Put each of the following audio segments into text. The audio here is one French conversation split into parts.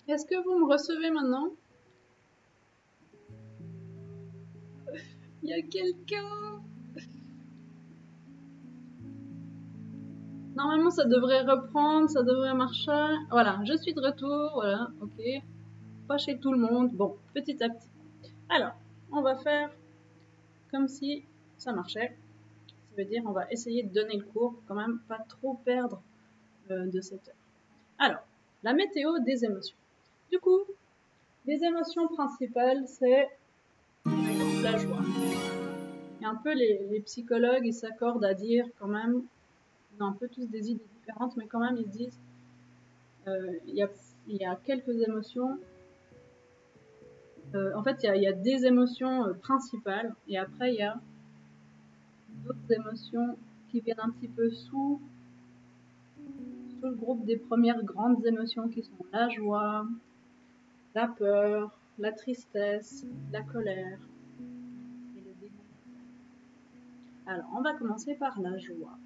Est-ce que vous me recevez maintenant? Il y a quelqu'un. Normalement, ça devrait reprendre, ça devrait marcher. Voilà, je suis de retour. Voilà, ok. Pas chez tout le monde. Bon, petit à petit. Alors, on va faire comme si ça marchait. Ça veut dire on va essayer de donner le cours pour quand même pas trop perdre de cette heure. Alors, la météo des émotions. Du coup, les émotions principales, c'est la joie. Et un peu les psychologues, ils s'accordent à dire quand même, on a un peu tous des idées différentes, mais quand même ils disent, il y a quelques émotions. En fait, il y a des émotions principales, et après il y a d'autres émotions qui viennent un petit peu sous le groupe des premières grandes émotions qui sont la joie, la peur, la tristesse, la colère et le dégoût. Alors, on va commencer par la joie.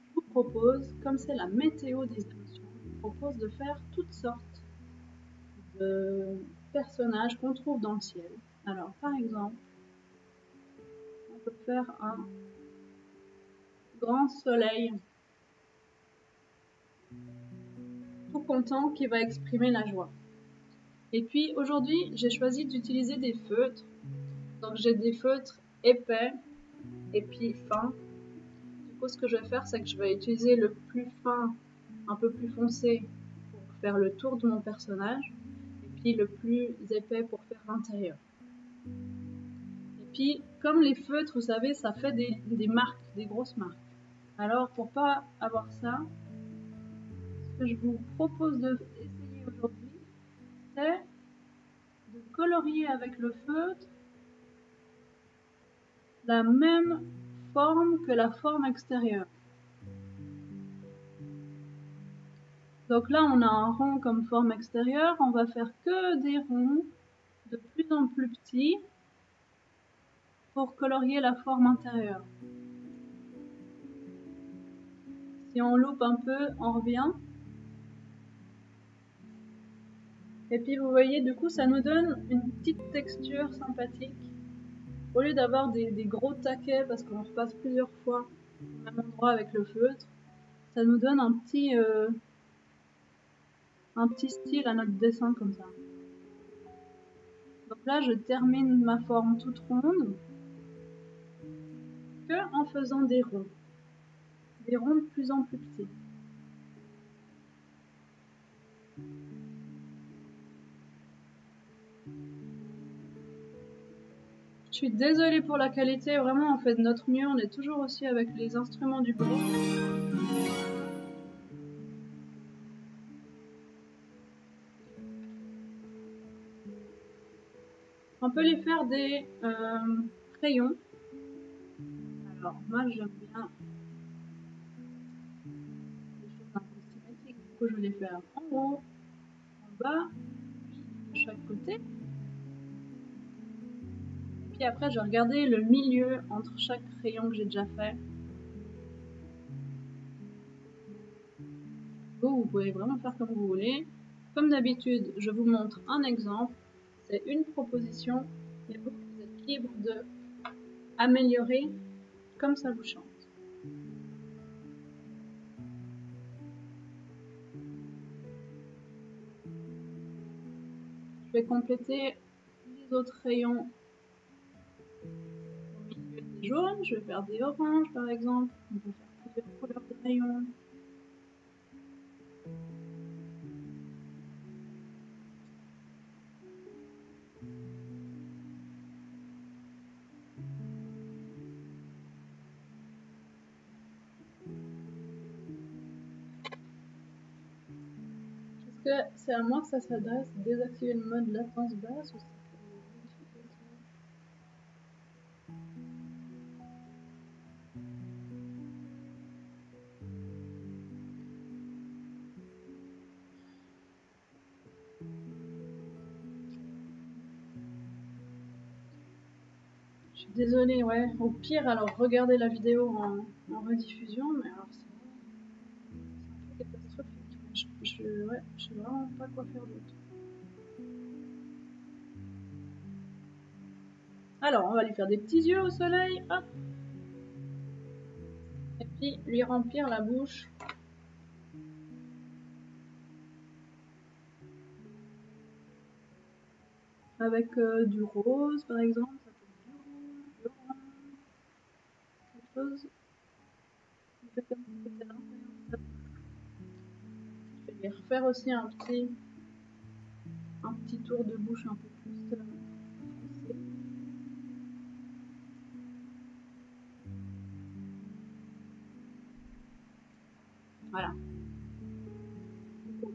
Je vous propose, comme c'est la météo des émotions, je vous propose de faire toutes sortes de personnages qu'on trouve dans le ciel. Alors, par exemple, on peut faire un grand soleil tout content qui va exprimer la joie. Et puis aujourd'hui, j'ai choisi d'utiliser des feutres. Donc j'ai des feutres épais et puis fins. Du coup, ce que je vais faire, c'est que je vais utiliser le plus fin, un peu plus foncé, pour faire le tour de mon personnage, et puis le plus épais pour faire l'intérieur. Et puis, comme les feutres, vous savez, ça fait des marques, des grosses marques. Alors, pour pas avoir ça, ce que je vous propose d'essayer aujourd'hui, c'est de colorier avec le feutre la même forme que la forme extérieure. Donc là, on a un rond comme forme extérieure, on va faire que des ronds de plus en plus petits pour colorier la forme intérieure. Si on loupe un peu, on revient. Et puis vous voyez, du coup, ça nous donne une petite texture sympathique. Au lieu d'avoir des gros taquets, parce qu'on repasse plusieurs fois au même endroit avec le feutre, ça nous donne un petit style à notre dessin comme ça. Donc là, je termine ma forme toute ronde que en faisant des ronds de plus en plus petits. Je suis désolée pour la qualité, vraiment on fait de notre mieux, on est toujours aussi avec les instruments du groupe. On peut les faire des crayons. Alors moi j'aime bien les choses un peu symétriques, du coup je vais les faire en haut, en bas, puis de chaque côté. Et puis après je vais regarder le milieu entre chaque crayon que j'ai déjà fait. Vous pouvez vraiment faire comme vous voulez. Comme d'habitude, je vous montre un exemple. C'est une proposition et vous êtes libre de améliorer comme ça vous chante. Je vais compléter les autres rayons au milieu des jaunes. Je vais faire des oranges par exemple. On peut faire plusieurs couleurs de rayons. Est-ce que c'est à moi que ça s'adresse? Désactiver le mode latence basse ou c'est pour les modificateurs? Je suis désolée, ouais. Au pire, alors regardez la vidéo en rediffusion, mais alors c'est un peu catastrophique. Ouais, je sais vraiment pas quoi faire d'autre. Alors, on va lui faire des petits yeux au soleil, hop. Et puis lui remplir la bouche. Avec du rose par exemple, ça peut être du rouge, du orange, quelque chose. On fait comme si c'était l'intérieur de sa bouche. Je vais lui refaire aussi un petit tour de bouche un peu plus foncé. Voilà.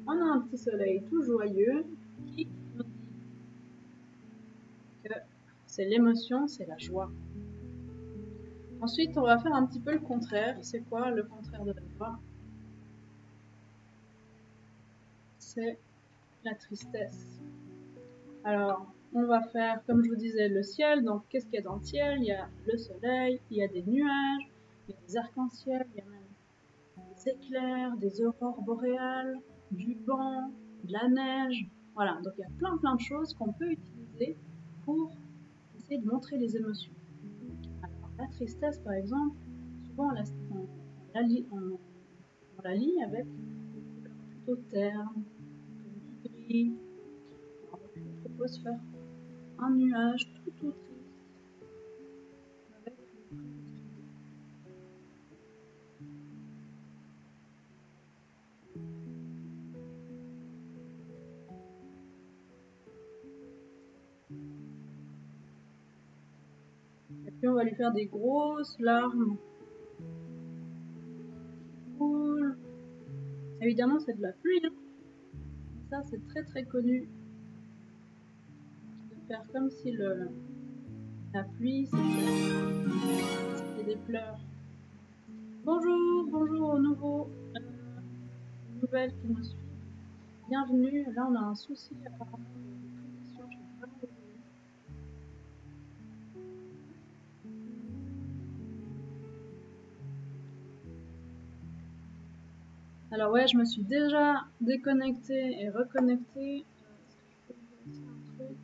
On a un petit soleil tout joyeux qui nous dit que c'est l'émotion, c'est la joie. Ensuite, on va faire un petit peu le contraire. C'est quoi le contraire de la joie? C'est la tristesse. Alors, on va faire, comme je vous disais, le ciel. Donc, qu'est-ce qu'il y a dans le ciel? Il y a le soleil, il y a des nuages, il y a des arcs-en-ciel, il y a même des éclairs, des aurores boréales, du vent, de la neige. Voilà, donc il y a plein de choses qu'on peut utiliser pour essayer de montrer les émotions. Alors, la tristesse, par exemple, souvent on la lie avec des couleurs plutôt ternes, comme du gris. Alors, je vous propose de faire un nuage tout triste avec le gris utilisé. Et puis on va lui faire des grosses larmes. Cool. Évidemment c'est de la pluie, hein. Ça c'est très connu de faire comme si la pluie c'était des pleurs. Bonjour aux nouveaux nouvelles qui nous suivent. Bienvenue. Là on a un souci apparemment de connexion. Je suis vraiment désolée. Alors ouais, je me suis déjà déconnectée et reconnectée. Est-ce que je peux vous dire aussi un truc?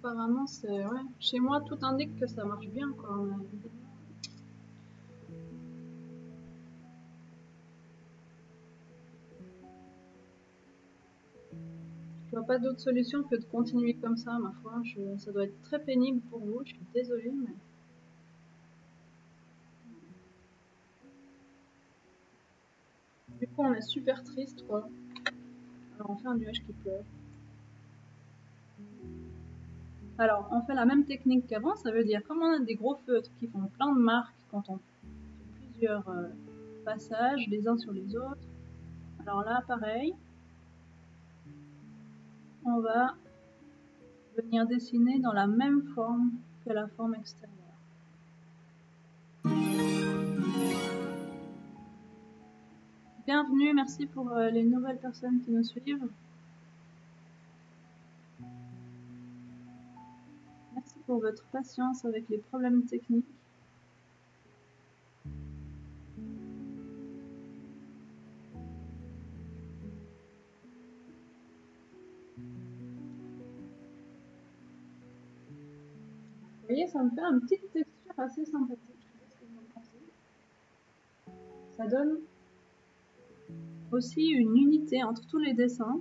Apparemment, c'est ouais. Chez moi, tout indique que ça marche bien, quoi. Mais évidemment. Je vois pas d'autre solution que de continuer comme ça, ma foi. Ça doit être très pénible pour vous. Je suis désolée, mais du coup, on est super triste, quoi. Alors, on fait un nuage qui pleure. Alors, on fait la même technique qu'avant. Ça veut dire, comme on a des gros feutres qui font plein de marques quand on fait plusieurs passages les uns sur les autres. Alors là, pareil, on va venir dessiner dans la même forme que la forme extérieure. Bienvenue, merci pour les nouvelles personnes qui nous suivent. Merci pour votre patience avec les problèmes techniques. Vous voyez, ça me fait une petite texture assez sympathique. Je sais pas ce que vous en pensez. Ça donne aussi une unité entre tous les dessins.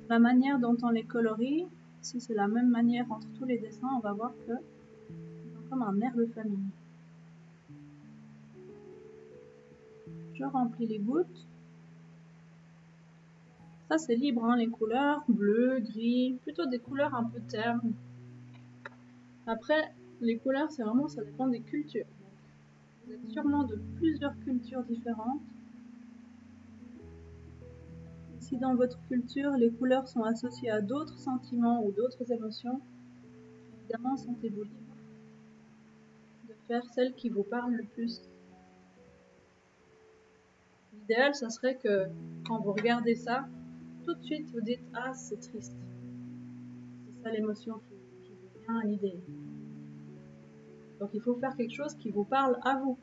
La manière dont on les colorie, si c'est la même manière entre tous les dessins, on va voir que ils ont comme un air de famille. Je remplis les gouttes. Ça c'est libre, hein, les couleurs, bleu, gris, plutôt des couleurs un peu ternes. Après, les couleurs, c'est vraiment, ça dépend des cultures. Vous êtes sûrement de plusieurs cultures différentes. Si dans votre culture, les couleurs sont associées à d'autres sentiments ou d'autres émotions, évidemment, sentez-vous libre de faire celle qui vous parle le plus. L'idéal, ça serait que quand vous regardez ça, tout de suite vous dites « Ah, c'est triste ». C'est ça l'émotion qui vous vient à l'idée. Donc il faut faire quelque chose qui vous parle à vous.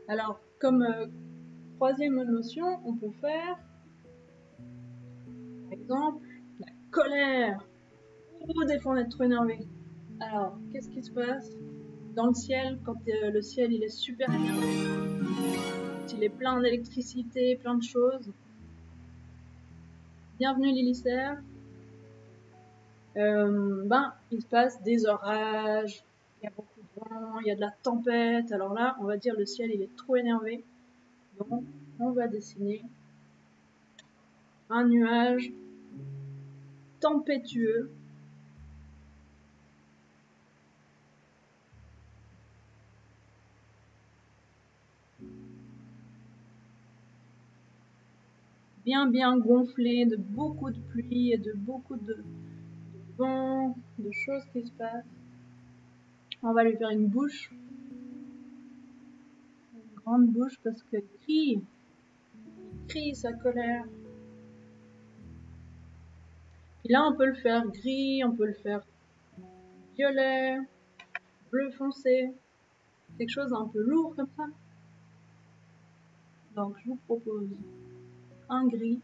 Alors, comme troisième émotion, on peut faire, par exemple, la colère. Oh, des fois on est trop énervé. Alors, qu'est-ce qui se passe dans le ciel quand le ciel il est super énervé, quand il est plein d'électricité, plein de choses? Bienvenue Lilicer. Il se passe des orages, il y a beaucoup de vent, il y a de la tempête. Alors là, on va dire le ciel il est trop énervé. Donc, on va dessiner un nuage tempétueux. Bien gonflé de beaucoup de pluie et de beaucoup de vent, de choses qui se passent. On va lui faire une bouche. Une grande bouche parce qu'il crie sa colère. Et là, on peut le faire gris, on peut le faire violet, bleu foncé, quelque chose un peu lourd comme ça. Donc, je vous propose un gris.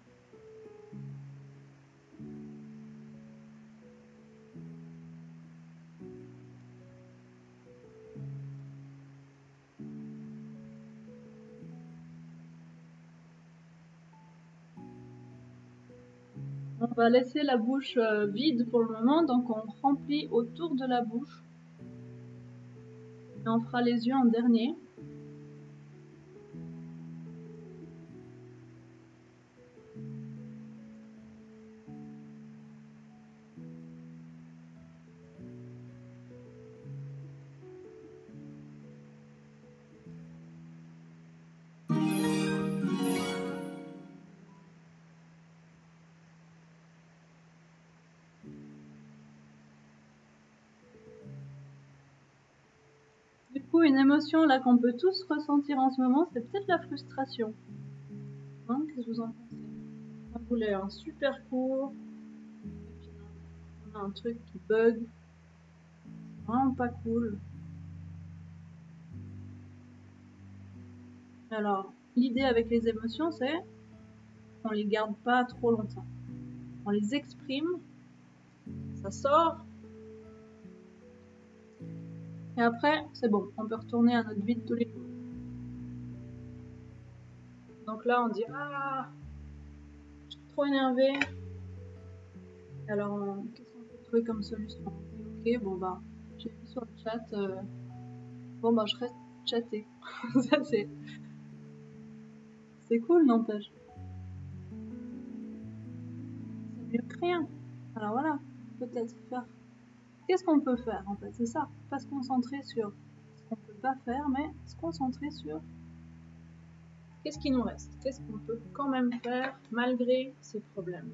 On va laisser la bouche vide pour le moment, donc on remplit autour de la bouche. Et on fera les yeux en dernier. Du coup, une émotion là qu'on peut tous ressentir en ce moment, c'est peut-être la frustration. Hein, qu'est-ce que vous en pensez? On voulait un super cours, et puis on a un truc qui bug, vraiment pas cool. Alors, l'idée avec les émotions, c'est qu'on les garde pas trop longtemps. On les exprime, ça sort, et après, c'est bon, on peut retourner à notre vie de tous les jours. Donc là, on dit « Ah, je suis trop énervée ». Alors, qu'est-ce qu'on peut trouver comme solution? Ok, bon bah, j'ai vu sur le chat, bon bah, je reste chatter. Ça, c'est cool, n'empêche. C'est mieux que rien. Alors voilà, peut-être faire. Qu'est-ce qu'on peut faire en fait? C'est ça. Pas se concentrer sur ce qu'on peut pas faire, mais se concentrer sur qu'est-ce qui nous reste. Qu'est-ce qu'on peut quand même faire malgré ces problèmes.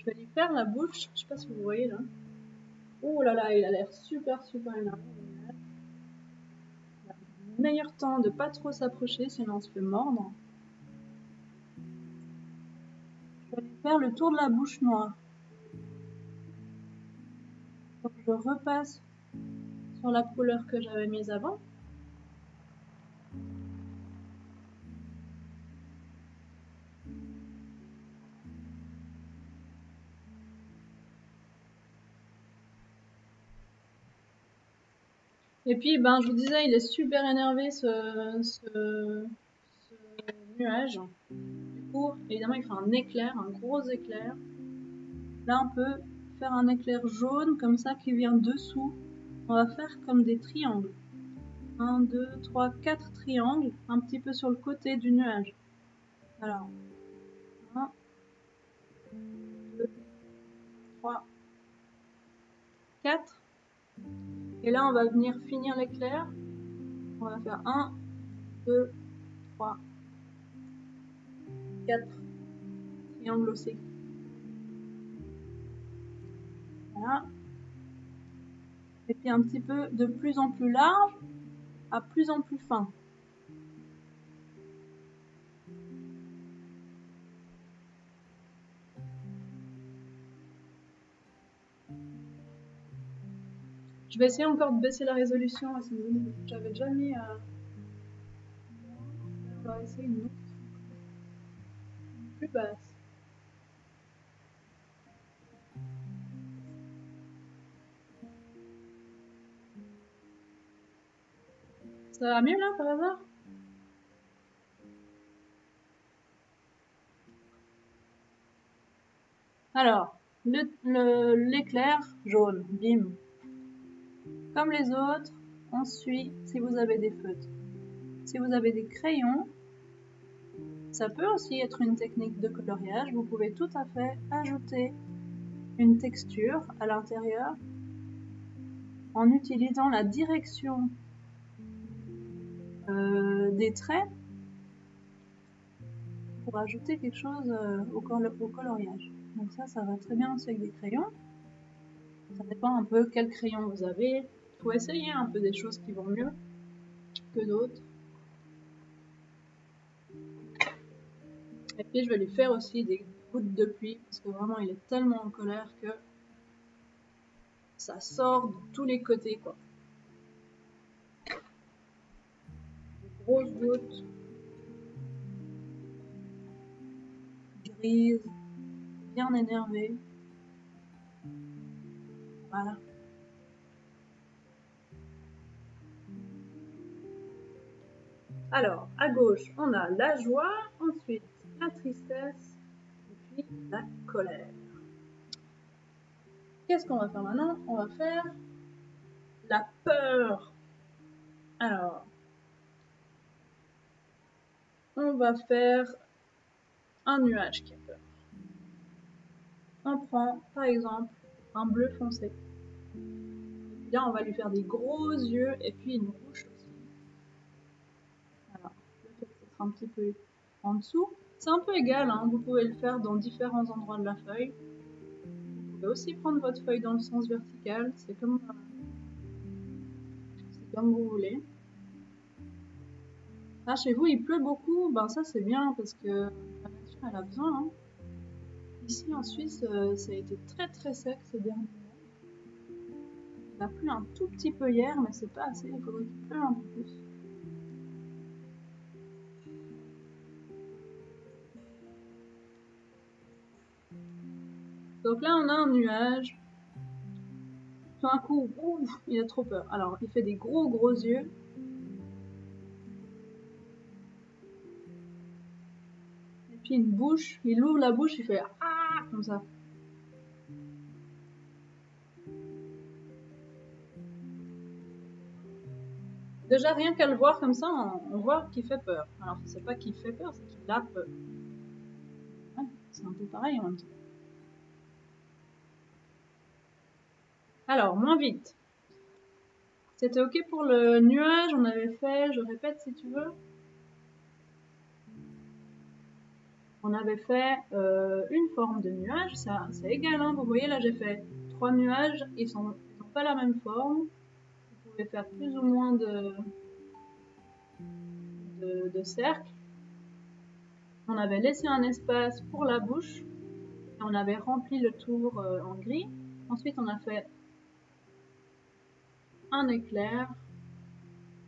Je vais lui faire la bouche. Je sais pas si vous voyez là. Oh là là, il a l'air super énervé. Meilleur temps de pas trop s'approcher, sinon on se fait mordre. Je vais lui faire le tour de la bouche noire. Donc je repasse sur la couleur que j'avais mise avant. Et puis, ben, je vous disais, il est super énervé ce nuage. Du coup, évidemment, il fait un éclair, un gros éclair. Là, on peut faire un éclair jaune comme ça qui vient dessous. On va faire comme des triangles. 1, 2, 3, 4 triangles, un petit peu sur le côté du nuage. Alors, 1, 2, 3, 4. Et là, on va venir finir l'éclair. On va faire 1, 2, 3, 4 triangles aussi. Voilà. Et puis un petit peu de plus en plus large à plus en plus fin. Je vais essayer encore de baisser la résolution à ce niveau. J'avais déjà mis. On va essayer une autre plus basse. Ça va mieux là par hasard? Alors, l'éclair jaune, bim. Comme les autres, on suit si vous avez des feutres. Si vous avez des crayons, ça peut aussi être une technique de coloriage. Vous pouvez tout à fait ajouter une texture à l'intérieur en utilisant la direction des traits pour ajouter quelque chose au coloriage. Donc ça va très bien aussi avec des crayons. Ça dépend un peu quel crayon vous avez. Il faut essayer un peu des choses qui vont mieux que d'autres. Et puis je vais lui faire aussi des gouttes de pluie parce que vraiment il est tellement en colère que ça sort de tous les côtés quoi. Des grosses gouttes grises, bien énervées. Voilà. Alors, à gauche, on a la joie, ensuite la tristesse, et puis la colère. Qu'est-ce qu'on va faire maintenant? On va faire la peur. Alors, on va faire un nuage qui a peur. On prend, par exemple, un bleu foncé. Et là, on va lui faire des gros yeux et puis une bouche aussi. Voilà, je vais peut-être un petit peu en dessous. C'est un peu égal, hein, vous pouvez le faire dans différents endroits de la feuille. Vous pouvez aussi prendre votre feuille dans le sens vertical, c'est comme vous voulez. Ah, chez vous, il pleut beaucoup, ben ça c'est bien parce que la nature elle a besoin. Hein. Ici en Suisse, ça a été très très sec ces derniers mois. Il a plu un tout petit peu hier, mais c'est pas assez, il faudrait qu'il pleuve un peu plus. Donc là, on a un nuage. Tout d'un coup, ouf, il a trop peur. Alors, il fait des gros gros yeux. Et puis une bouche, il ouvre la bouche, il fait ah comme ça. Déjà, rien qu'à le voir comme ça, on voit qu'il fait peur. Alors, c'est pas qu'il fait peur, c'est qu'il a peur. Ouais, c'est un peu pareil en même temps. Alors, moins vite. C'était ok pour le nuage, on avait fait, je répète si tu veux. On avait fait une forme de nuage, c'est égal, hein, vous voyez là j'ai fait 3 nuages, ils n'ont pas la même forme. Vous pouvez faire plus ou moins de cercles. On avait laissé un espace pour la bouche, et on avait rempli le tour en gris. Ensuite on a fait un éclair,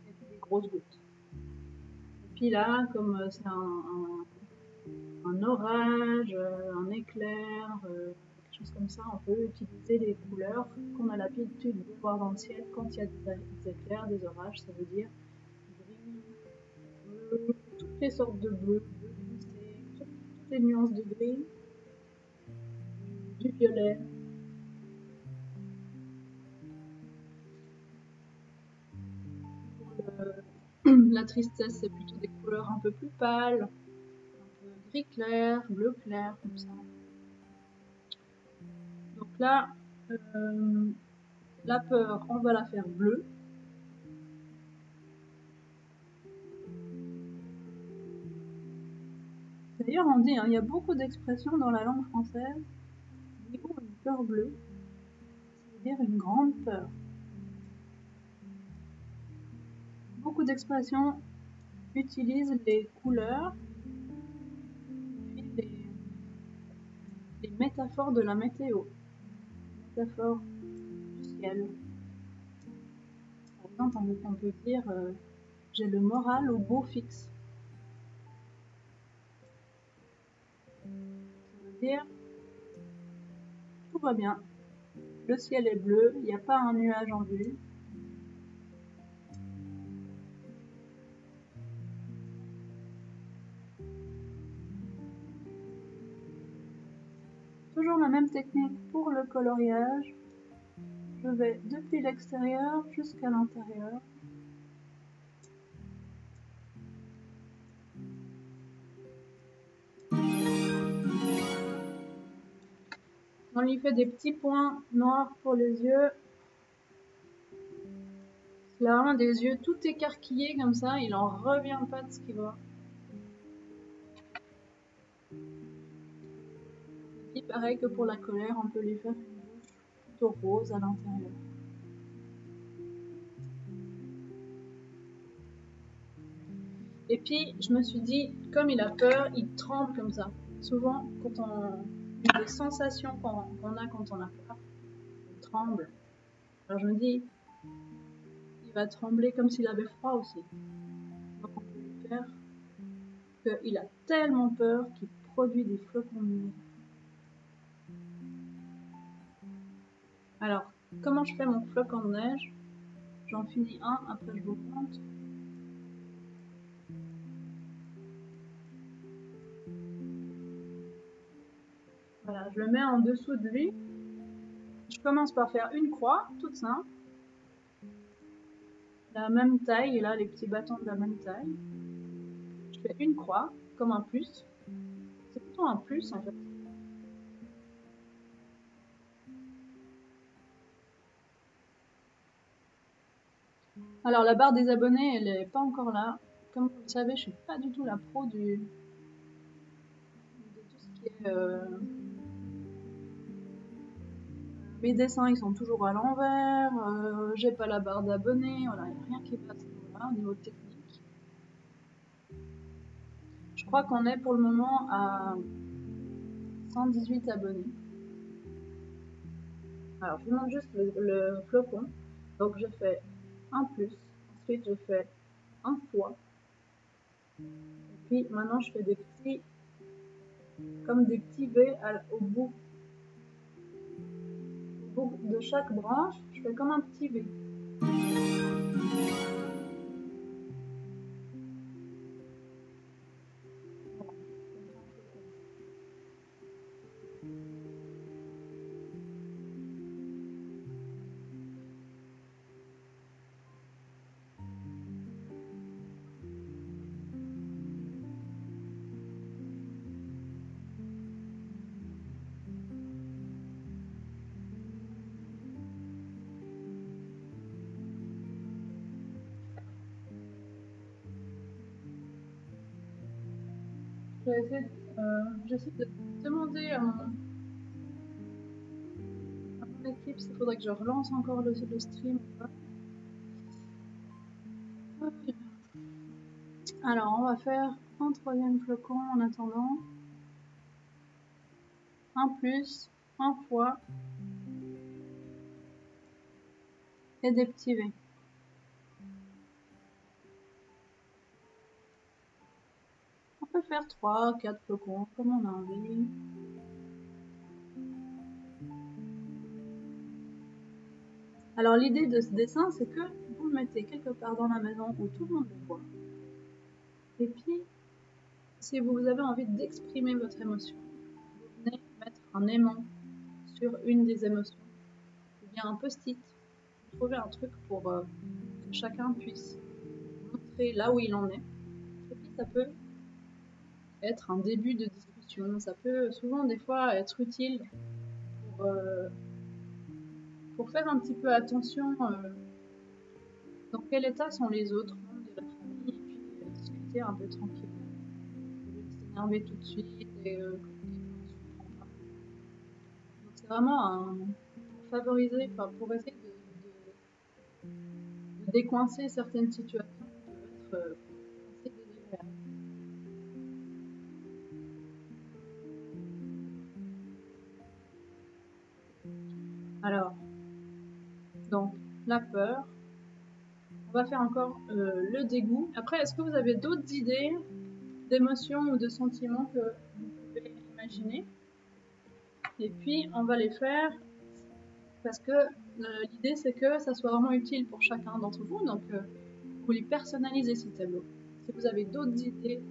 et puis des grosses gouttes. Et puis là, comme c'est un orage, un éclair, quelque chose comme ça, on peut utiliser les couleurs qu'on a l'habitude de voir dans le ciel quand il y a des éclairs, des orages, ça veut dire gris, bleu, toutes les sortes de bleu, bleu foncé, toutes les nuances de gris, du violet. Pour la tristesse, c'est plutôt des couleurs un peu plus pâles, un peu gris clair, bleu clair, comme ça. Donc là, La peur, on va la faire bleue. D'ailleurs, on dit, hein, il y a beaucoup d'expressions dans la langue française. On dit, oh, une peur bleue. Ça veut dire une grande peur. Beaucoup d'expressions utilisent les couleurs, puis les métaphores de la météo. Métaphore du ciel. Par exemple, on peut dire j'ai le moral au beau fixe. Ça veut dire tout va bien. Le ciel est bleu, il n'y a pas un nuage en vue. Toujours la même technique pour le coloriage. Je vais depuis l'extérieur jusqu'à l'intérieur. On lui fait des petits points noirs pour les yeux. Il a vraiment des yeux tout écarquillés comme ça, il en revient pas de ce qu'il voit. Et puis pareil que pour la colère, on peut lui faire une bouche plutôt rose à l'intérieur. Et puis je me suis dit, comme il a peur, il tremble comme ça. Souvent, quand on a des sensations qu'on a quand on a peur, on tremble. Alors je me dis, il va trembler comme s'il avait froid aussi. Donc on peut lui faire qu'il a tellement peur qu'il produit des flocons de neige. Alors, comment je fais mon flocon de neige? J'en finis un, après je vous montre. Voilà, je le mets en dessous de lui. Je commence par faire une croix, toute simple. La même taille, et là les petits bâtons de la même taille. Je fais une croix, comme un plus. C'est plutôt un plus en fait. Alors la barre des abonnés, elle n'est pas encore là. Comme vous le savez, je suis pas du tout la pro de tout ce qui est... Mes dessins, ils sont toujours à l'envers. J'ai pas la barre d'abonnés. Voilà, il n'y a rien qui passe au niveau technique. Je crois qu'on est pour le moment à 118 abonnés. Alors, je vous montre juste le flocon. Donc, je fais un plus. Ensuite, je fais un fois. Et puis, maintenant, je fais des petits, comme des petits V au bout. Au bout de chaque branche, je fais comme un petit V. J'essaie de demander à mon équipe s'il faudrait que je relance encore le stream ou pas. Alors, on va faire un troisième flocon en attendant. Un plus, un fois. Et des petits V. On peut faire 3, 4 flocons, comme on a envie. Alors l'idée de ce dessin, c'est que vous le mettez quelque part dans la maison où tout le monde le voit. Et puis, si vous avez envie d'exprimer votre émotion, vous venez mettre un aimant sur une des émotions. Ou bien un post-it. Vous trouvez un truc pour que chacun puisse montrer là où il en est. Et puis ça peut être un début de discussion. Ça peut souvent des fois être utile pour faire un petit peu attention dans quel état sont les autres membres de la famille et puis discuter un peu tranquille. Au lieu de s'énerver tout de suite et qu'on ne se comprend pas. Donc c'est vraiment pour favoriser, enfin pour essayer de décoincer certaines situations qui peuvent être assez désagréables. Alors, donc la peur. On va faire encore le dégoût. Après, est-ce que vous avez d'autres idées d'émotions ou de sentiments que vous pouvez imaginer? Et puis, on va les faire parce que l'idée, c'est que ça soit vraiment utile pour chacun d'entre vous. Donc, vous les personnalisez ces tableaux. Si vous avez d'autres idées,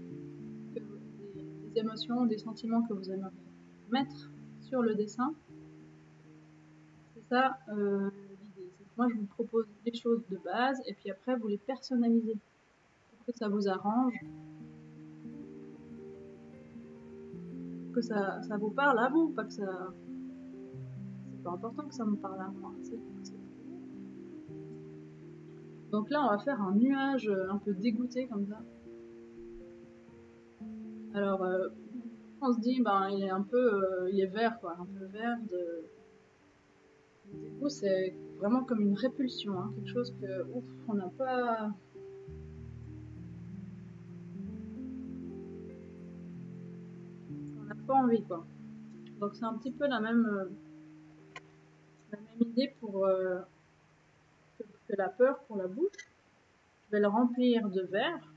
des émotions, des sentiments que vous aimeriez mettre sur le dessin, c'est ça l'idée. Moi, je vous propose des choses de base et puis après, vous les personnalisez pour que ça vous arrange, que ça vous parle à vous, pas que ça... C'est pas important que ça me parle à moi. Donc là, on va faire un nuage un peu dégoûté comme ça. Alors, on se dit, ben, il est un peu, il est vert, quoi, un peu vert de... Le dégoût, c'est vraiment comme une répulsion, hein, quelque chose que, ouf, on n'a pas... On n'a pas envie, quoi. Donc c'est un petit peu la même idée pour que la peur pour la bouche. Je vais le remplir de vert.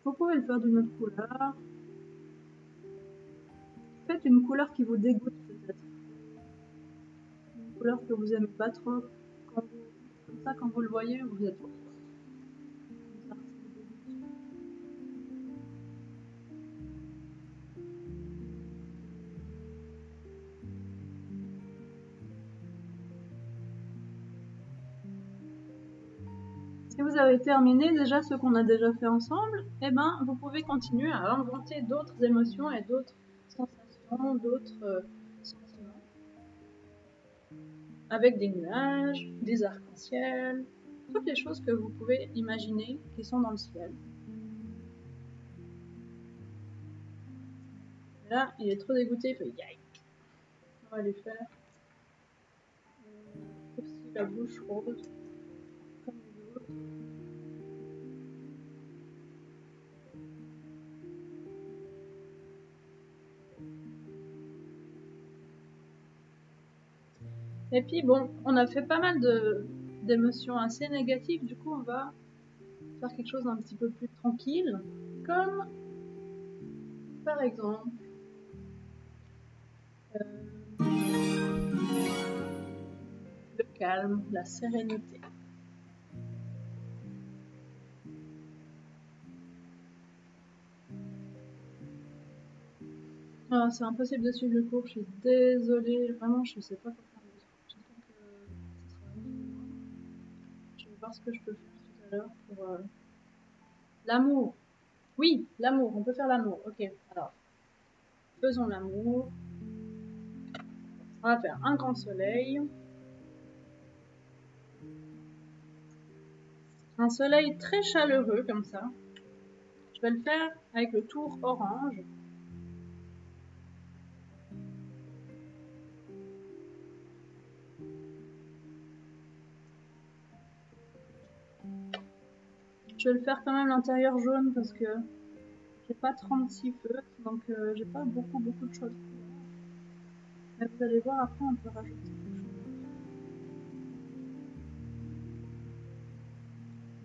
Vous pouvez le faire d'une autre couleur. Faites une couleur qui vous dégoûte peut-être. Une couleur que vous aimez pas trop. Comme ça, quand vous le voyez, vous êtes... Si vous avez terminé déjà ce qu'on a déjà fait ensemble, eh ben, vous pouvez continuer à inventer d'autres émotions et d'autres sensations, d'autres sentiments. Avec des nuages, des arcs-en-ciel, toutes les choses que vous pouvez imaginer qui sont dans le ciel. Et là, il est trop dégoûté, il fait yay. On va lui faire aussi la bouche rose, comme les autres. Et puis bon, on a fait pas mal d'émotions assez négatives, du coup on va faire quelque chose d'un petit peu plus tranquille, comme par exemple le calme, la sérénité. Ah, c'est impossible de suivre le cours, je suis désolée, vraiment je sais pas quoi faire d'autre. J'espère que ce sera mieux. Je vais voir ce que je peux faire tout à l'heure pour l'amour. Oui, l'amour, on peut faire l'amour. Ok, alors faisons l'amour. On va faire un grand soleil. Un soleil très chaleureux comme ça. Je vais le faire avec le tour orange. Je vais le faire quand même l'intérieur jaune parce que j'ai pas 36 feutres, donc j'ai pas beaucoup de choses. Mais vous allez voir, après on peut rajouter quelque chose.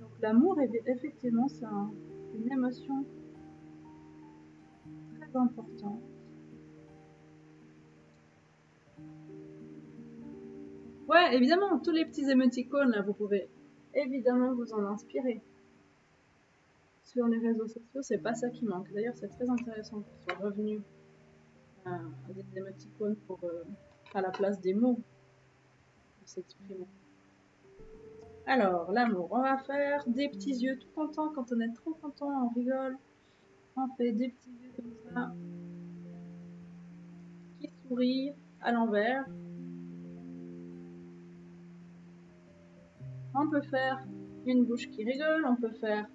Donc l'amour, effectivement, c'est une émotion très importante. Ouais, évidemment, tous les petits émoticônes, là, vous pouvez évidemment vous en inspirer. Sur les réseaux sociaux, c'est pas ça qui manque. D'ailleurs, c'est très intéressant qu'ils soient revenus à des émoticônes à la place des mots pour s'exprimer. Alors, l'amour, on va faire des petits yeux tout contents. Quand on est trop content, on rigole. On fait des petits yeux comme ça qui sourient à l'envers. On peut faire une bouche qui rigole, on peut faire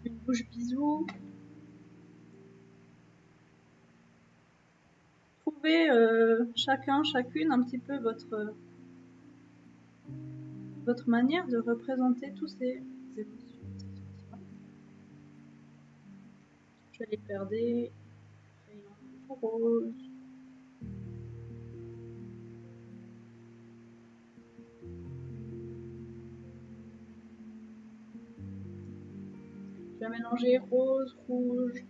une bouche bisou. Trouvez chacun, chacune un petit peu votre manière de représenter tous ces émotions, ces sentiments. Je vais les faire des crayons tout roses. Je vais mélanger rose, rouge.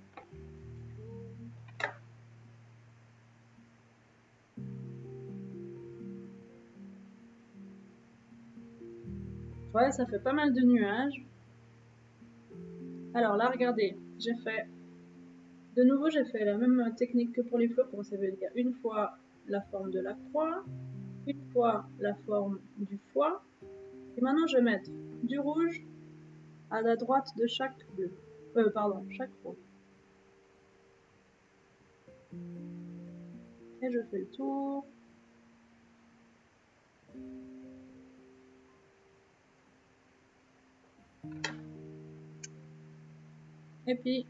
Ouais, ça fait pas mal de nuages. Alors là, regardez, j'ai fait... De nouveau, j'ai fait la même technique que pour les flocons. Ça veut dire une fois la forme de la croix, une fois la forme du foie. Et maintenant, je vais mettre du rouge à la droite de chaque bleu. Chaque rose. Et je fais le tour. Et puis,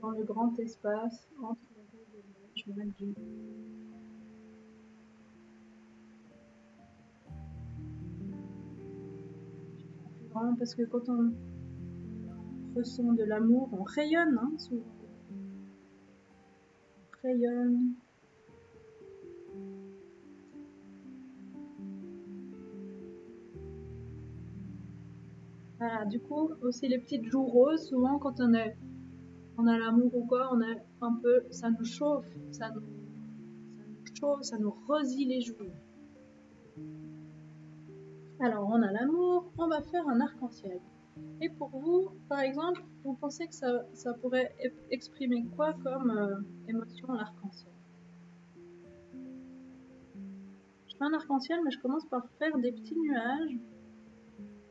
dans le grand espace, entre le rouge et le bleu, je vais mettre du grand parce que quand on ressent de l'amour, on rayonne, hein, souvent. On rayonne. Voilà, du coup, aussi les petites joues roses, souvent quand on a l'amour ou quoi, on est un peu, ça nous chauffe, ça nous chauffe, ça nous rosille les joues. Alors, on a l'amour, on va faire un arc-en-ciel. Et pour vous, par exemple, vous pensez que ça pourrait exprimer quoi comme émotion l'arc-en-ciel? Je fais un arc-en-ciel, mais je commence par faire des petits nuages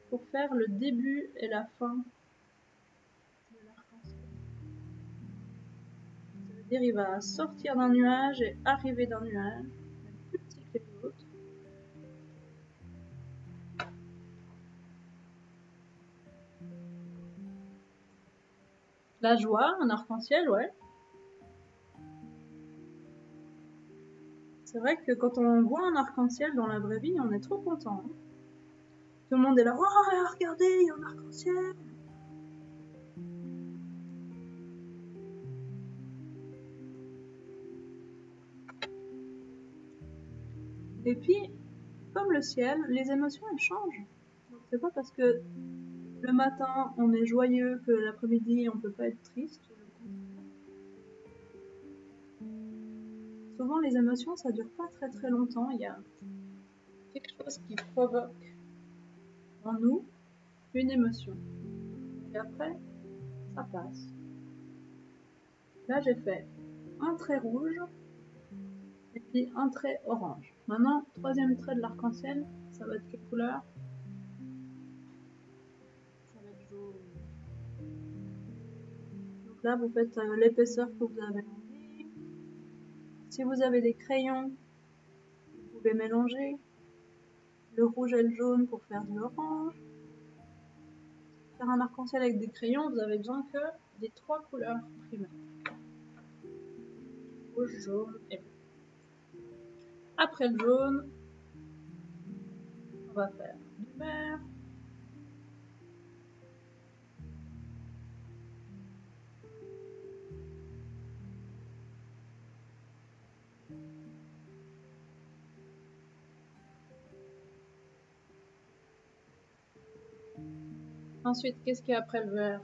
pour faire le début et la fin de l'arc-en-ciel. Ça veut dire qu'il va sortir d'un nuage et arriver d'un nuage, même plus petit que les autres. La joie, un arc-en-ciel, ouais. C'est vrai que quand on voit un arc-en-ciel dans la vraie vie, on est trop content. Hein. Tout le monde est là, oh, regardez, il y a un arc-en-ciel. Et puis, comme le ciel, les émotions, elles changent. Donc c'est pas parce que le matin, on est joyeux que l'après-midi, on peut pas être triste. Souvent, les émotions, ça dure pas très très longtemps. Il y a quelque chose qui provoque en nous une émotion. Et après, ça passe. Là, j'ai fait un trait rouge et puis un trait orange. Maintenant, troisième trait de l'arc-en-ciel, ça va être quelle couleur? Ça va être jaune. Donc là, vous faites l'épaisseur que vous avez envie. Si vous avez des crayons, vous pouvez mélanger le rouge et le jaune pour faire du orange. Pour faire un arc-en-ciel avec des crayons, vous avez besoin que des trois couleurs primaires. Rouge, jaune et bleu. Après le jaune, on va faire du vert. Ensuite, qu'est-ce qu'il y a après le vert?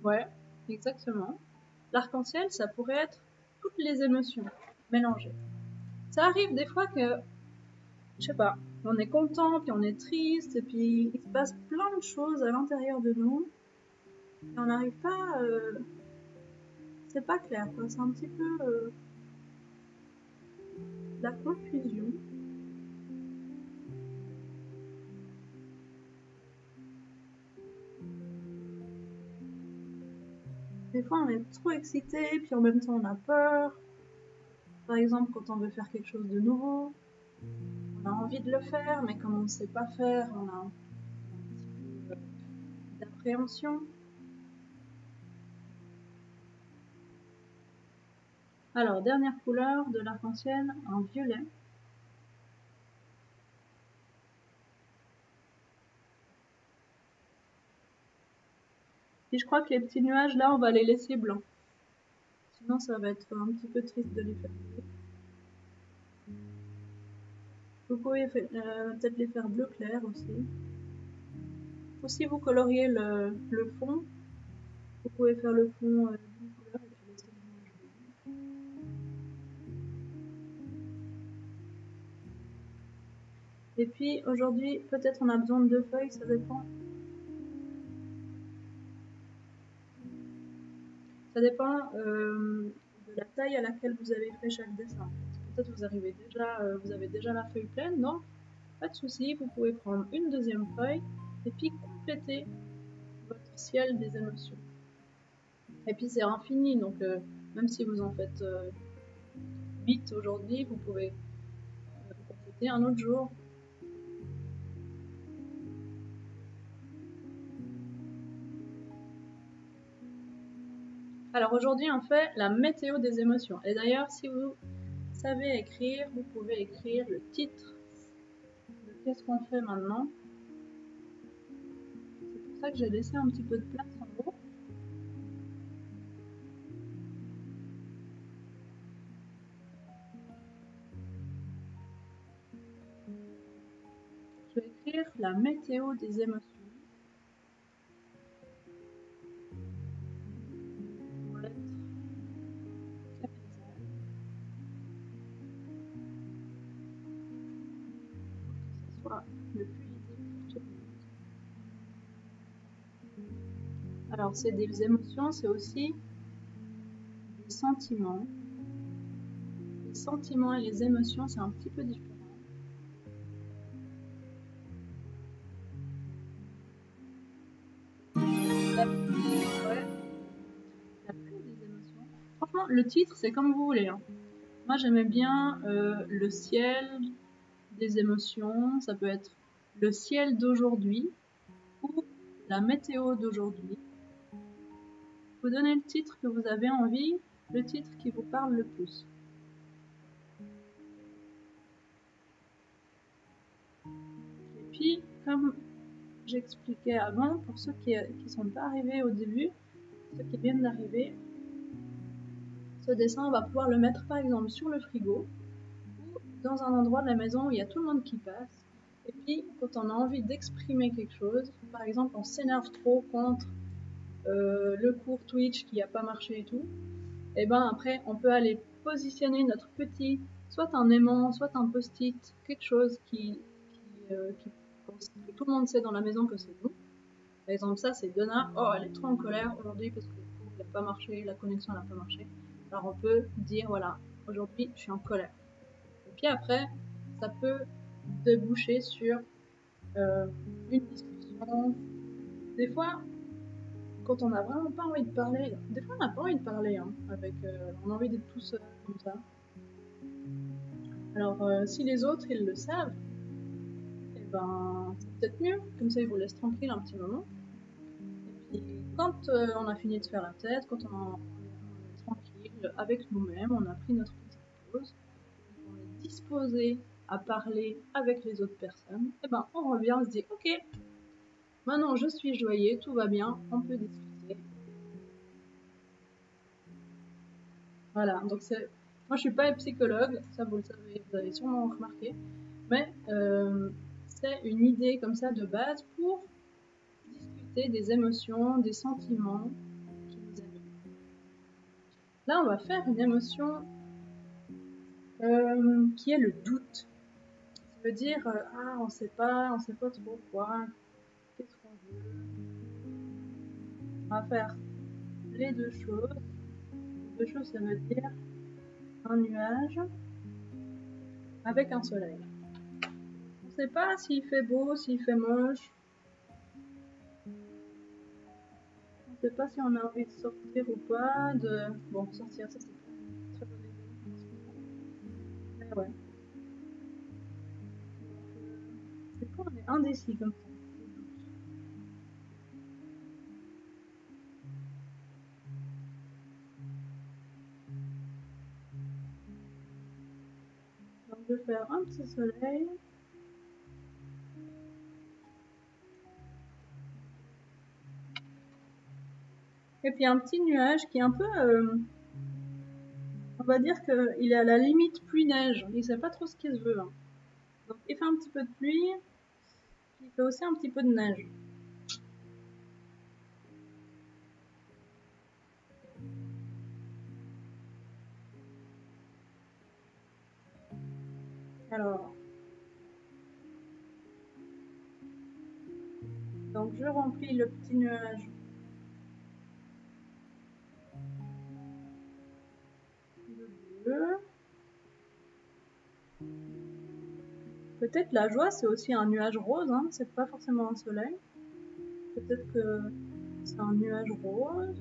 Ouais, exactement. L'arc-en-ciel, ça pourrait être toutes les émotions mélangées. Ça arrive des fois que, je sais pas, on est content, puis on est triste, et puis il se passe plein de choses à l'intérieur de nous, et on n'arrive pas, c'est pas clair, quoi. C'est un petit peu la confusion. Des fois, on est trop excité, puis en même temps, on a peur. Par exemple, quand on veut faire quelque chose de nouveau, on a envie de le faire, mais comme on ne sait pas faire, on a un petit peu d'appréhension. Alors, dernière couleur de l'arc-en-ciel, un violet. Et je crois que les petits nuages, là, on va les laisser blancs. Sinon, ça va être un petit peu triste de les faire bleu. Vous pouvez peut-être les faire bleu clair aussi. Ou si vous coloriez le fond, vous pouvez faire le fond d'une couleur et puis laisser le nuage blanc. Et puis aujourd'hui, peut-être on a besoin de 2 feuilles, ça dépend. Ça dépend de la taille à laquelle vous avez fait chaque dessin. Peut-être vous avez déjà la feuille pleine, non? Pas de souci, vous pouvez prendre une deuxième feuille et puis compléter votre ciel des émotions. Et puis c'est infini, donc même si vous en faites 8 aujourd'hui, vous pouvez compléter un autre jour. Alors aujourd'hui, on fait la météo des émotions. Et d'ailleurs, si vous savez écrire, vous pouvez écrire le titre de qu'est-ce qu'on fait maintenant. C'est pour ça que j'ai laissé un petit peu de place en haut. Je vais écrire la météo des émotions. En lettres capitales. Pour que ce soit le plus lisible pour tout le monde. Alors c'est des émotions, c'est aussi des sentiments. Les sentiments et les émotions, c'est un petit peu différent. La pluie des émotions. Franchement, le titre, c'est comme vous voulez. Hein. Moi, j'aimais bien le ciel des émotions. Ça peut être le ciel d'aujourd'hui ou la météo d'aujourd'hui. Vous donnez le titre que vous avez envie, le titre qui vous parle le plus. Et puis, comme j'expliquais avant, pour ceux qui ne sont pas arrivés au début, ceux qui viennent d'arriver, ce dessin, on va pouvoir le mettre par exemple sur le frigo ou dans un endroit de la maison où il y a tout le monde qui passe. Et puis, quand on a envie d'exprimer quelque chose, par exemple, on s'énerve trop contre le cours Twitch qui n'a pas marché et tout, et ben après, on peut aller positionner notre petit, soit un aimant, soit un post-it, quelque chose que tout le monde sait dans la maison que c'est nous. Par exemple, ça, c'est Donna. Oh, elle est trop en colère aujourd'hui parce que le cours n'a pas marché, la connexion n'a pas marché. Alors, on peut dire, voilà, aujourd'hui, je suis en colère. Et puis après, ça peut déboucher sur une discussion. Des fois, quand on n'a vraiment pas envie de parler, des fois, on n'a pas envie de parler, hein, on a envie d'être tout seul, comme ça. Alors, si les autres, ils le savent, et ben, c'est peut-être mieux. Comme ça, ils vous laissent tranquille un petit moment. Et puis, quand on a fini de faire la tête, quand on est tranquille avec nous-mêmes, on a pris notre petite pause, on est disposé à parler avec les autres personnes, et ben, on revient, on se dit, ok, maintenant je suis joyeux, tout va bien, on peut discuter. Voilà, donc c'est. Moi, je suis pas psychologue, ça vous le savez, vous avez sûrement remarqué, mais c'est une idée comme ça de base pour discuter des émotions, des sentiments qui nous animent. Là, on va faire une émotion qui est le doute. Ça veut dire ah, on sait pas trop quoi, qu'est-ce qu'on veut. On va faire les deux choses. Les deux choses, ça veut dire un nuage avec un soleil. On ne sait pas s'il fait beau, s'il fait moche. On ne sait pas si on a envie de sortir ou pas. Bon, sortir, ça c'est pas une très bonne idée en ce moment. Ah ouais. C'est quoi, on est indécis comme ça. Donc je vais faire un petit soleil. Et puis un petit nuage qui est un peu... on va dire qu'il est à la limite pluie-neige. Il sait pas trop ce qu'il veut. Hein. Donc il fait un petit peu de pluie. Il fait aussi un petit peu de neige. Alors... Donc je remplis le petit nuage de bleu. Peut-être la joie c'est aussi un nuage rose, hein. C'est pas forcément un soleil. Peut-être que c'est un nuage rose.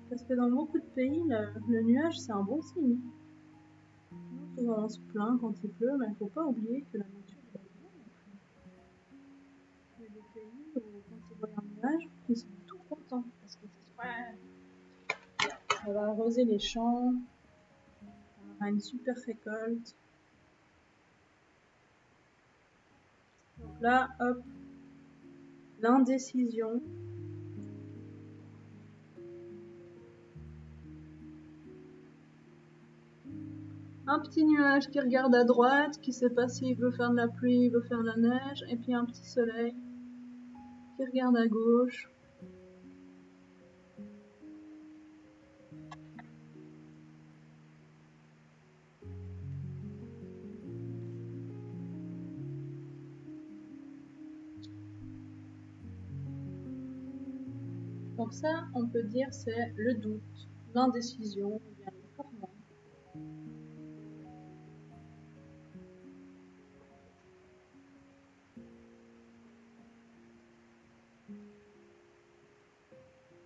Parce que dans beaucoup de pays, le nuage c'est un bon signe. Nous, souvent on se plaint quand il pleut, mais il ne faut pas oublier que la nature est bien non plus. Il y a des pays où quand ils voient un nuage, ils sont tout contents parce qu'ils disent ouais, ça va arroser les champs, on aura une super récolte. Donc là, hop, l'indécision. Un petit nuage qui regarde à droite, qui sait pas s'il veut faire de la pluie, il veut faire de la neige, et puis un petit soleil qui regarde à gauche. Donc ça, on peut dire c'est le doute, l'indécision, ou bien le tourment.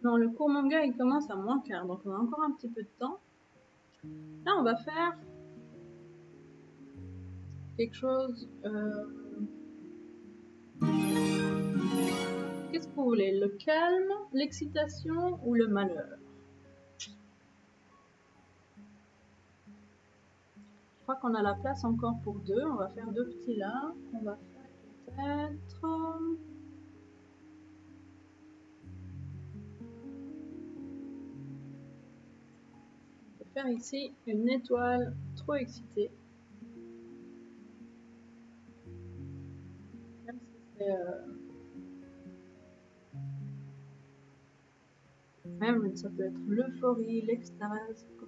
Non, le cours manga il commence à moins quart, donc on a encore un petit peu de temps. Là, on va faire quelque chose. Qu'est-ce que vous voulez? Le calme, l'excitation ou le malheur? Je crois qu'on a la place encore pour deux. On va faire deux petits là. On va faire peut-être. On peut faire ici une étoile trop excitée. Même si c'est. Même ça peut être l'euphorie, l'extase, quand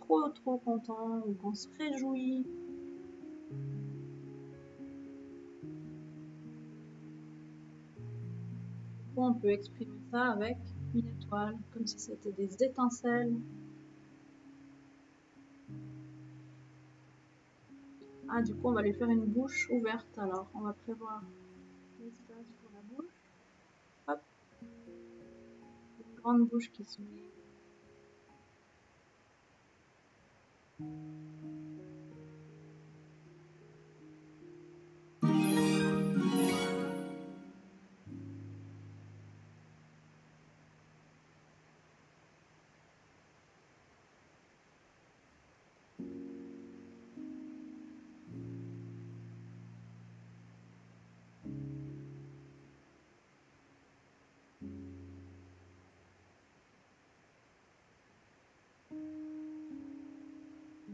on est trop content ou qu'on se réjouit. On peut exprimer ça avec une étoile, comme si c'était des étincelles. Ah, du coup, on va lui faire une bouche ouverte, alors. On va prévoir l'espace pour la bouche. Hop. Une grande bouche qui sourit.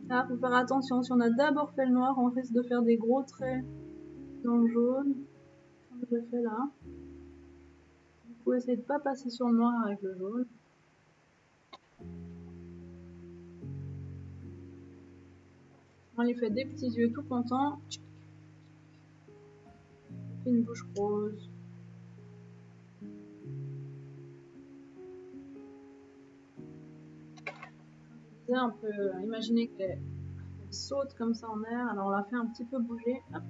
Ah, faut faire attention, si on a d'abord fait le noir, on risque de faire des gros traits dans le jaune, comme je fais là. Du coup, essayez de ne pas passer sur le noir avec le jaune. On lui fait des petits yeux tout contents. Une bouche rose. On peut imaginer qu'elle saute comme ça en air, alors on la fait un petit peu bouger. Hop.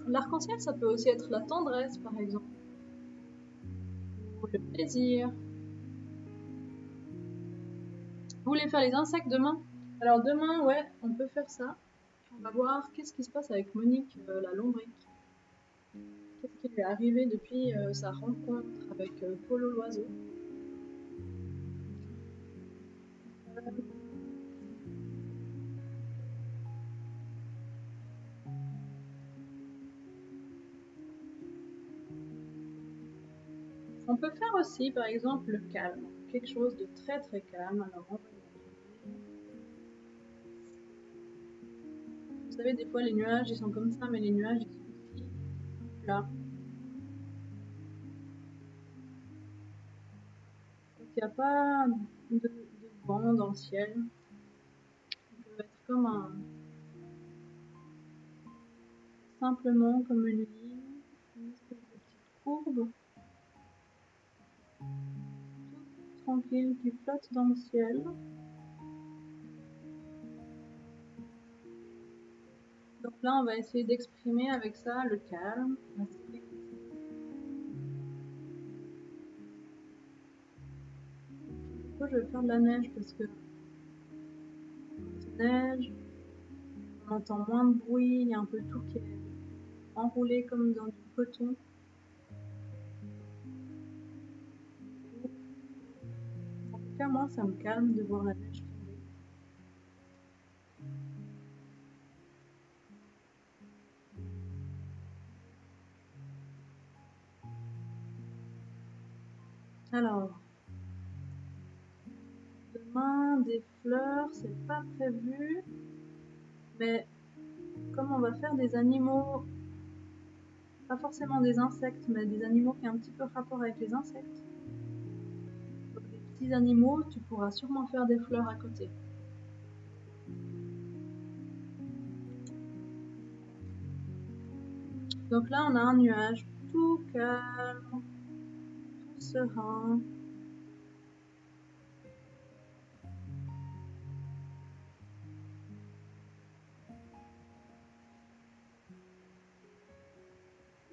L'arc-en-ciel, ça peut aussi être la tendresse, par exemple. Plaisir. Vous voulez faire les insectes demain? Alors demain, ouais, on peut faire ça. On va voir qu'est-ce qui se passe avec Monique, la lombrique. Qu'est-ce qui lui est arrivé depuis sa rencontre avec Polo l'oiseau. On peut faire aussi, par exemple, le calme. Quelque chose de très très calme. Alors, on va imaginer. Vous savez, des fois, les nuages, ils sont comme ça, mais les nuages, ils sont aussi là. Donc, il n'y a pas de vent dans le ciel. Ça peut être comme un... simplement comme une ligne, une espèce de petite courbe. Toute tranquille, qui flotte dans le ciel. Donc là, on va essayer d'exprimer avec ça le calme, la sérénité. Du coup, je vais faire de la neige parce que neige, on entend moins de bruit, il y a un peu tout qui est enroulé comme dans du coton. En tout cas, moi, ça me calme de voir la neige tomber. Alors, demain, des fleurs, c'est pas prévu, mais comme on va faire des animaux, pas forcément des insectes, mais des animaux qui ont un petit peu rapport avec les insectes, donc des petits animaux, tu pourras sûrement faire des fleurs à côté. Donc là, on a un nuage tout calme, tout serein.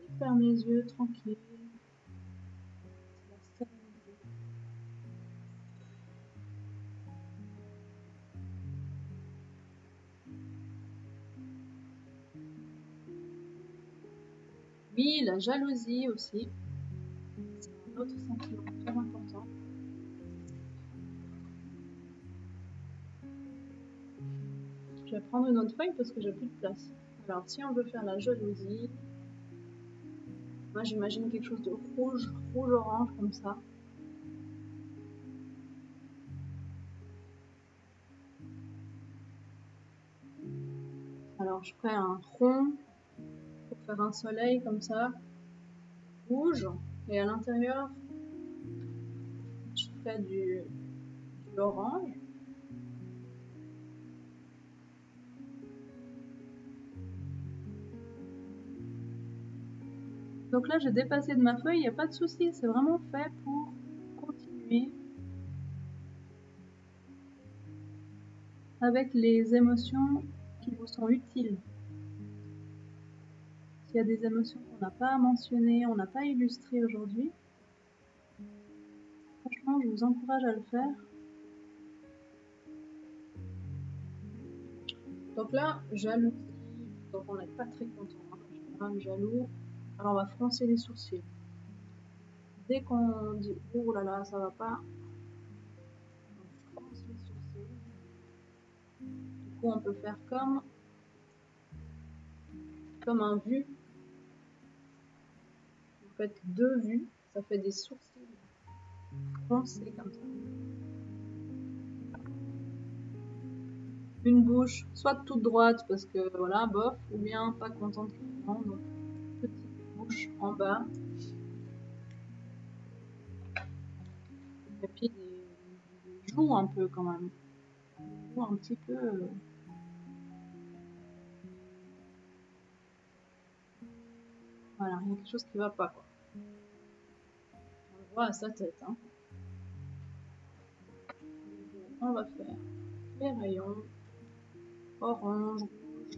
Je ferme les yeux tranquille. C'est la sérénité. Oui, la jalousie aussi. C'est un autre sentiment très important. Je vais prendre une autre feuille parce que j'ai plus de place. Alors, si on veut faire la jalousie, moi j'imagine quelque chose de rouge, rouge-orange comme ça. Alors, je ferai un rond pour faire un soleil comme ça, rouge, et à l'intérieur, je ferai du orange. Donc là, j'ai dépassé de ma feuille, il n'y a pas de souci, c'est vraiment fait pour continuer avec les émotions qui vous sont utiles. S'il y a des émotions qu'on n'a pas mentionnées, on n'a pas illustrées aujourd'hui, franchement, je vous encourage à le faire. Donc là, jalousie, donc on n'est pas très content, hein, jaloux, alors on va froncer les sourcils. Dès qu'on dit « oh là là, ça va pas », on fronce les sourcils. Du coup, on peut faire comme un vu. Vous faites deux vues, ça fait des sourcils froncés comme ça. Une bouche, soit toute droite parce que voilà, bof, ou bien pas contente carrément, donc petite bouche en bas. Et puis des joues un peu quand même. Des joues un petit peu. Voilà, il y a quelque chose qui va pas quoi. On le voit à sa tête. Hein. On va faire les rayons orange, rouge.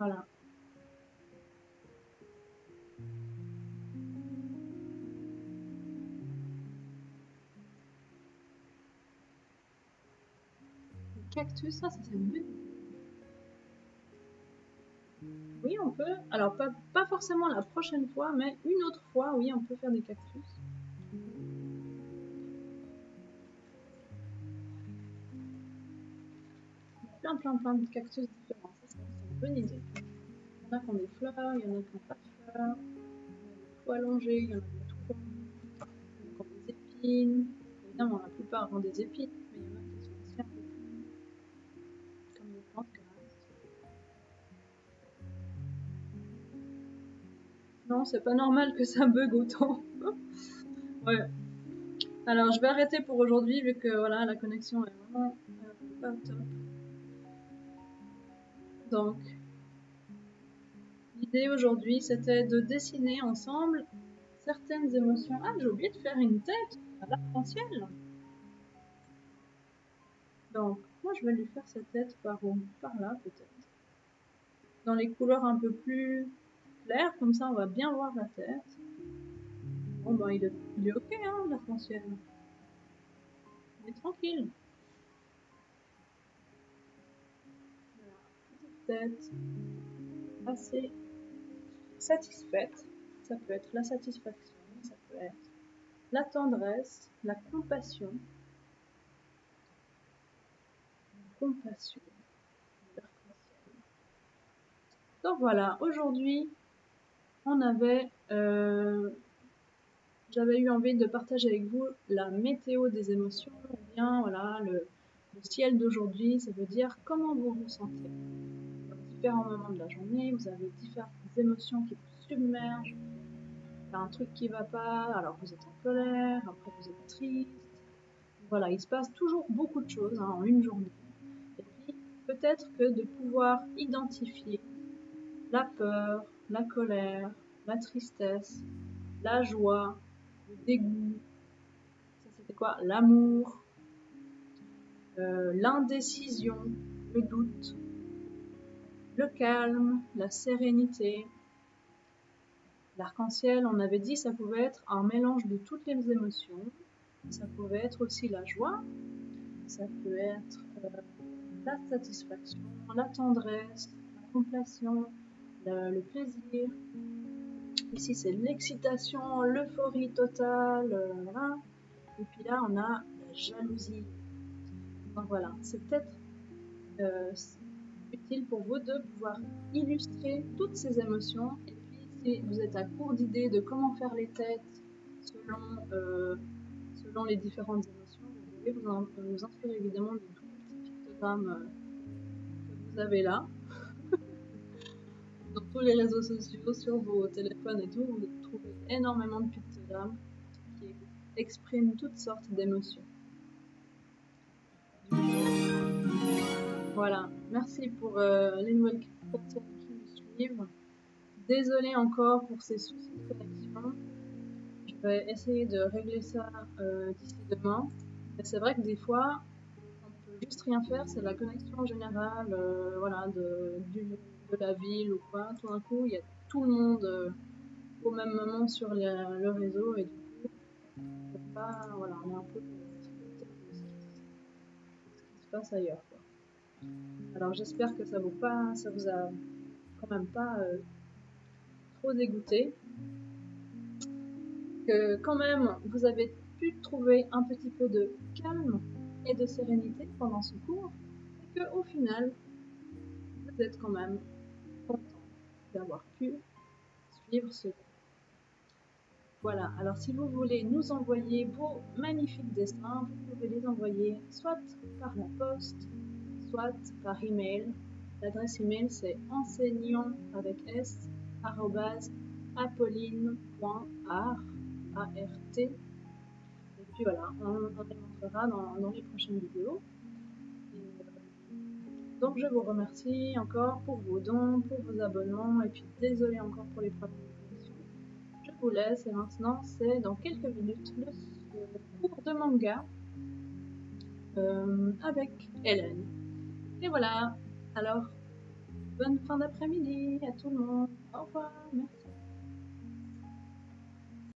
Voilà. Le cactus, ça c'est une bonne. Oui, on peut. Alors, pas forcément la prochaine fois, mais une autre fois, oui, on peut faire des cactus. Plein de cactus différents. Ça, c'est une bonne idée. Il y en a qui ont des fleurs, il y en a qui n'ont pas de fleurs. Il y en a des tout allongés, il y en a des tout ronds. Il y en a qui ont des épines. Évidemment, la plupart ont des épines, mais il y en a qui sont aussi un peu plus comme des plantes grasses. Non, c'est pas normal que ça bug autant. Ouais. Alors, je vais arrêter pour aujourd'hui vu que voilà, la connexion est vraiment pas top. Donc, l'idée aujourd'hui, c'était de dessiner ensemble certaines émotions. Ah, j'ai oublié de faire une tête à l'arc-en-ciel. Donc, moi, je vais lui faire sa tête par là, peut-être. Dans les couleurs un peu plus claires, comme ça, on va bien voir la tête. Bon, ben, il est ok, hein, l'arc-en-ciel. Il est tranquille. Voilà, petite tête assez satisfaite. Ça peut être la satisfaction, ça peut être la tendresse, la compassion. Compassion. Donc voilà, aujourd'hui, on avait, j'avais eu envie de partager avec vous la météo des émotions, ou bien voilà, le ciel d'aujourd'hui, ça veut dire comment vous vous sentez. Dans différents moments de la journée, vous avez différentes émotions qui vous submergent. Il y a un truc qui va pas, alors vous êtes en colère, après vous êtes triste. Voilà, il se passe toujours beaucoup de choses en une journée. Et puis, peut-être que de pouvoir identifier la peur, la colère, la tristesse, la joie, le dégoût, ça c'était quoi? L'amour, l'indécision, le doute, le calme, la sérénité. L'arc-en-ciel, on avait dit, ça pouvait être un mélange de toutes les émotions. Ça pouvait être aussi la joie, ça peut être la satisfaction, la tendresse, la compassion, le plaisir. Ici, c'est l'excitation, l'euphorie totale, voilà. Et puis là, on a la jalousie. Donc voilà, c'est peut-être utile pour vous de pouvoir illustrer toutes ces émotions. Et puis, si vous êtes à court d'idées de comment faire les têtes selon les différentes émotions, vous pouvez vous inspirer évidemment de tous les petits pictogrammes que vous avez là. Dans tous les réseaux sociaux, sur vos téléphones et tout, vous trouvez énormément de pictogrammes qui expriment toutes sortes d'émotions. Voilà, merci pour les nouvelles personnes qui nous suivent. Désolée encore pour ces soucis de connexion. Je vais essayer de régler ça d'ici demain. Mais c'est vrai que des fois, on peut juste rien faire, c'est la connexion générale, voilà, de la ville ou quoi. Tout d'un coup, il y a tout le monde au même moment sur le réseau et du coup, on peut pas, voilà, on est un peu tributaire de ce qui se passe ailleurs, quoi. Alors j'espère que ça vous a quand même pas trop dégoûté, que quand même vous avez pu trouver un petit peu de calme et de sérénité pendant ce cours, et que au final vous êtes quand même content d'avoir pu suivre ce cours. Voilà, alors si vous voulez nous envoyer vos magnifiques dessins, vous pouvez les envoyer soit par la poste, soit par email. L'adresse email c'est enseignant avec s apolline.art. Et puis voilà, on les montrera dans les prochaines vidéos. Donc je vous remercie encore pour vos dons, pour vos abonnements, et puis désolé encore pour les problèmes de connexion. Je vous laisse et maintenant c'est dans quelques minutes le cours de manga avec Hélène. Et voilà, alors bonne fin d'après-midi à tout le monde. Au revoir, merci.